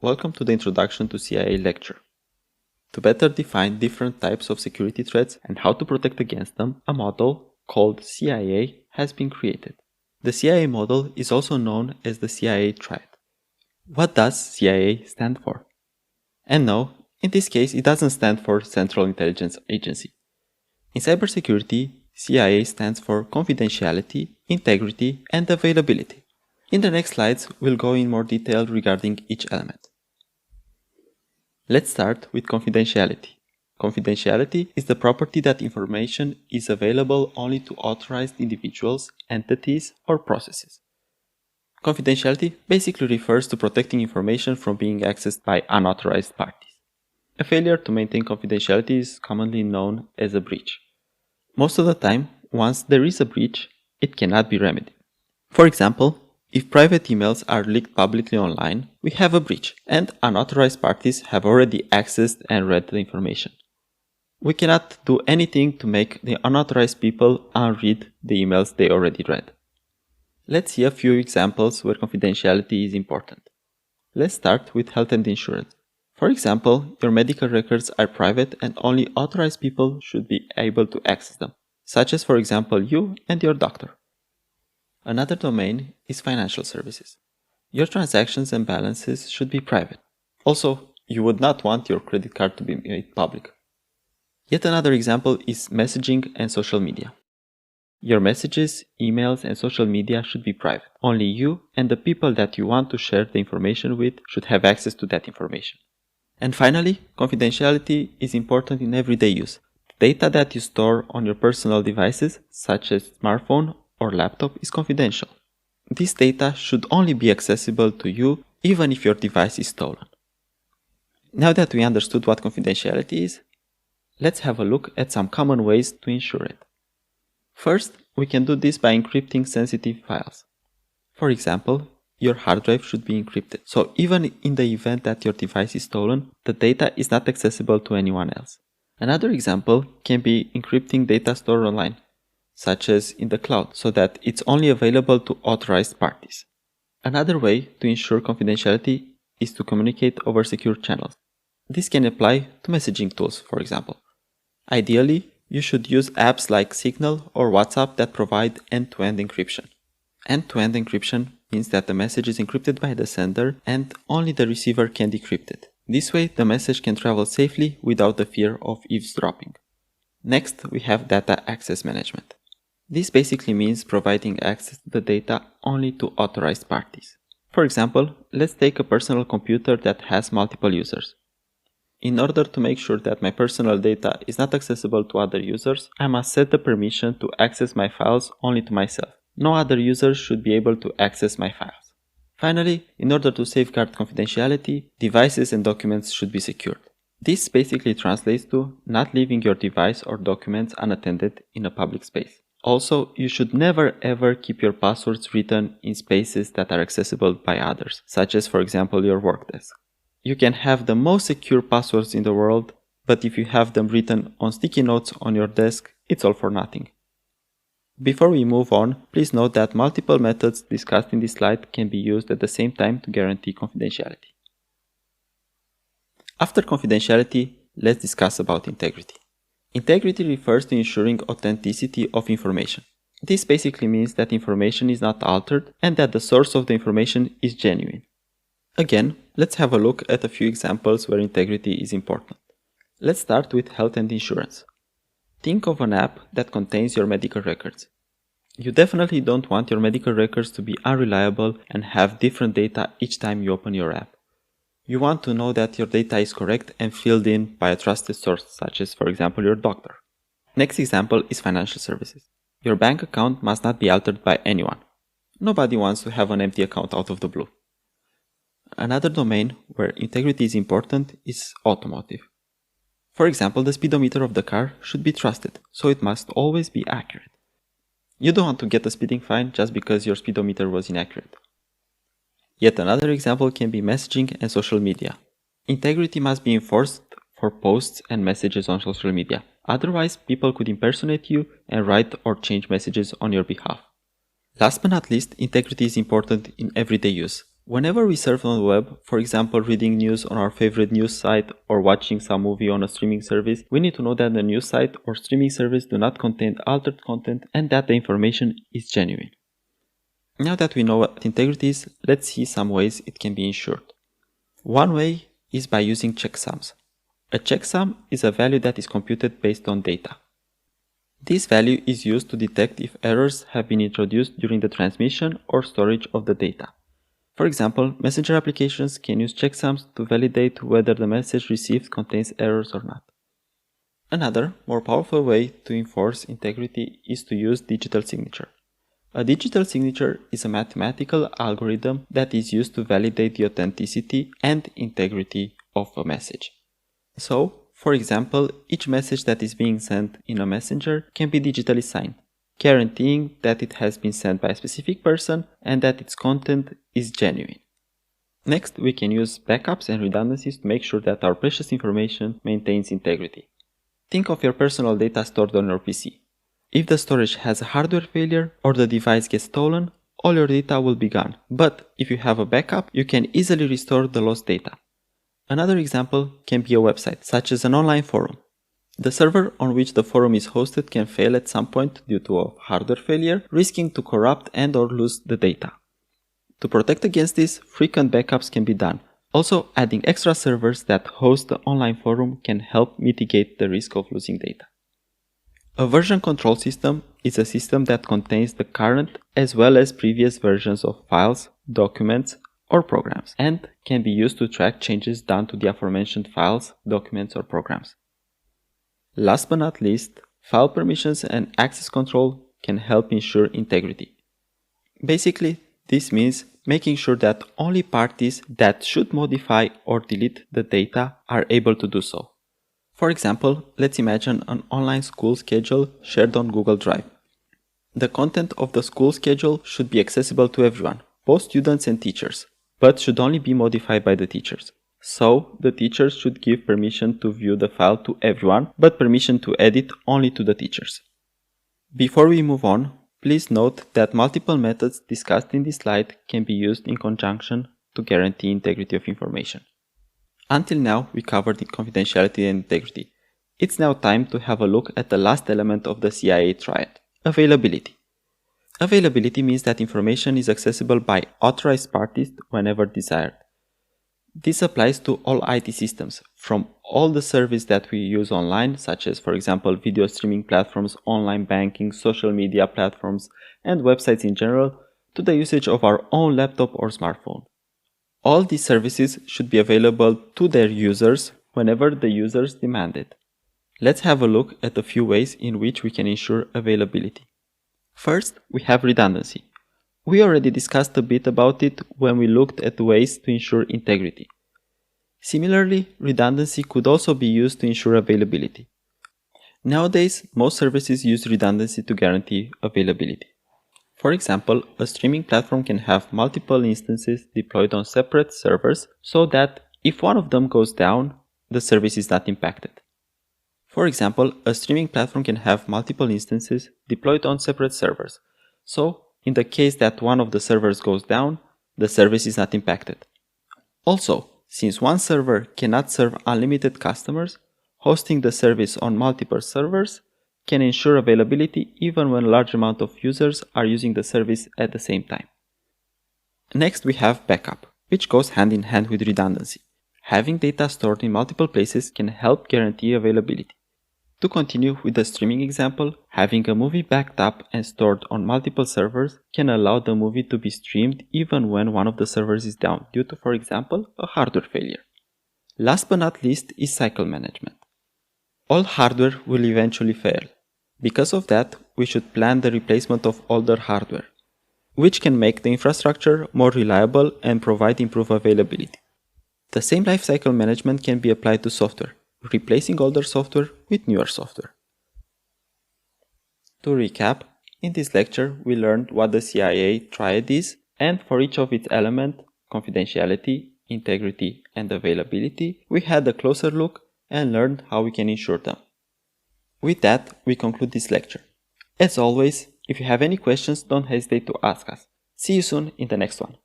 Welcome to the Introduction to CIA lecture. To better define different types of security threats and how to protect against them, a model called CIA has been created. The CIA model is also known as the CIA Triad. What does CIA stand for? And no, in this case it doesn't stand for Central Intelligence Agency. In cybersecurity, CIA stands for confidentiality, integrity, and availability. In the next slides, we'll go in more detail regarding each element. Let's start with confidentiality. Confidentiality is the property that information is available only to authorized individuals, entities, or processes. Confidentiality basically refers to protecting information from being accessed by unauthorized parties. A failure to maintain confidentiality is commonly known as a breach. Most of the time, once there is a breach, it cannot be remedied. For example, if private emails are leaked publicly online, we have a breach, and unauthorized parties have already accessed and read the information. We cannot do anything to make the unauthorized people unread the emails they already read. Let's see a few examples where confidentiality is important. Let's start with health and insurance. For example, your medical records are private and only authorized people should be able to access them, such as for example you and your doctor. Another domain is financial services. Your transactions and balances should be private. Also, you would not want your credit card to be made public. Yet another example is messaging and social media. Your messages, emails, and social media should be private. Only you and the people that you want to share the information with should have access to that information. And finally, confidentiality is important in everyday use. Data that you store on your personal devices, such as smartphone or laptop, is confidential. This data should only be accessible to you even if your device is stolen. Now that we understood what confidentiality is, let's have a look at some common ways to ensure it. First, we can do this by encrypting sensitive files. For example, your hard drive should be encrypted, so even in the event that your device is stolen, the data is not accessible to anyone else. Another example can be encrypting data stored online, such as in the cloud, so that it's only available to authorized parties. Another way to ensure confidentiality is to communicate over secure channels. This can apply to messaging tools, for example. Ideally, you should use apps like Signal or WhatsApp that provide end-to-end encryption. End-to-end encryption means that the message is encrypted by the sender and only the receiver can decrypt it. This way, the message can travel safely without the fear of eavesdropping. Next, we have data access management. This basically means providing access to the data only to authorized parties. For example, let's take a personal computer that has multiple users. In order to make sure that my personal data is not accessible to other users, I must set the permission to access my files only to myself. No other users should be able to access my files. Finally, in order to safeguard confidentiality, devices and documents should be secured. This basically translates to not leaving your device or documents unattended in a public space. Also, you should never ever keep your passwords written in spaces that are accessible by others, such as for example your work desk. You can have the most secure passwords in the world, but if you have them written on sticky notes on your desk, it's all for nothing. Before we move on, please note that multiple methods discussed in this slide can be used at the same time to guarantee confidentiality. After confidentiality, let's discuss about integrity. Integrity refers to ensuring authenticity of information. This basically means that information is not altered and that the source of the information is genuine. Again, let's have a look at a few examples where integrity is important. Let's start with health and insurance. Think of an app that contains your medical records. You definitely don't want your medical records to be unreliable and have different data each time you open your app. You want to know that your data is correct and filled in by a trusted source, such as for example your doctor. Next example is financial services. Your bank account must not be altered by anyone. Nobody wants to have an empty account out of the blue. Another domain where integrity is important is automotive. For example, the speedometer of the car should be trusted, so it must always be accurate. You don't want to get a speeding fine just because your speedometer was inaccurate. Yet another example can be messaging and social media. Integrity must be enforced for posts and messages on social media. Otherwise, people could impersonate you and write or change messages on your behalf. Last but not least, integrity is important in everyday use. Whenever we surf on the web, for example reading news on our favorite news site or watching some movie on a streaming service, we need to know that the news site or streaming service do not contain altered content and that the information is genuine. Now that we know what integrity is, let's see some ways it can be ensured. One way is by using checksums. A checksum is a value that is computed based on data. This value is used to detect if errors have been introduced during the transmission or storage of the data. For example, messenger applications can use checksums to validate whether the message received contains errors or not. Another, more powerful way to enforce integrity is to use digital signature. A digital signature is a mathematical algorithm that is used to validate the authenticity and integrity of a message. So, for example, each message that is being sent in a messenger can be digitally signed, guaranteeing that it has been sent by a specific person and that its content is genuine. Next, we can use backups and redundancies to make sure that our precious information maintains integrity. Think of your personal data stored on your PC. If the storage has a hardware failure or the device gets stolen, all your data will be gone. But if you have a backup, you can easily restore the lost data. Another example can be a website, such as an online forum. The server on which the forum is hosted can fail at some point due to a hardware failure, risking to corrupt and/or lose the data. To protect against this, frequent backups can be done. Also, adding extra servers that host the online forum can help mitigate the risk of losing data. A version control system is a system that contains the current as well as previous versions of files, documents, or programs, and can be used to track changes done to the aforementioned files, documents, or programs. Last but not least, file permissions and access control can help ensure integrity. Basically, this means making sure that only parties that should modify or delete the data are able to do so. For example, let's imagine an online school schedule shared on Google Drive. The content of the school schedule should be accessible to everyone, both students and teachers, but should only be modified by the teachers. So, the teachers should give permission to view the file to everyone, but permission to edit only to the teachers. Before we move on, please note that multiple methods discussed in this slide can be used in conjunction to guarantee integrity of information. Until now, we covered confidentiality and integrity. It's now time to have a look at the last element of the CIA triad, availability. Availability means that information is accessible by authorized parties whenever desired. This applies to all IT systems, from all the services that we use online, such as, for example, video streaming platforms, online banking, social media platforms, and websites in general, to the usage of our own laptop or smartphone. All these services should be available to their users whenever the users demand it. Let's have a look at a few ways in which we can ensure availability. First, we have redundancy. We already discussed a bit about it when we looked at ways to ensure integrity. Similarly, redundancy could also be used to ensure availability. Nowadays, most services use redundancy to guarantee availability. For example, a streaming platform can have multiple instances deployed on separate servers so that if one of them goes down, the service is not impacted. For example, a streaming platform can have multiple instances deployed on separate servers. So, in the case that one of the servers goes down, the service is not impacted. Also, since one server cannot serve unlimited customers, hosting the service on multiple servers can ensure availability even when a large amount of users are using the service at the same time. Next, we have backup, which goes hand in hand with redundancy. Having data stored in multiple places can help guarantee availability. To continue with the streaming example, having a movie backed up and stored on multiple servers can allow the movie to be streamed even when one of the servers is down due to, for example, a hardware failure. Last but not least is cycle management. All hardware will eventually fail. Because of that, we should plan the replacement of older hardware, which can make the infrastructure more reliable and provide improved availability. The same lifecycle management can be applied to software, replacing older software with newer software. To recap, in this lecture we learned what the CIA triad is, and for each of its elements, confidentiality, integrity, and availability, we had a closer look and learned how we can ensure them. With that, we conclude this lecture. As always, if you have any questions, don't hesitate to ask us. See you soon in the next one.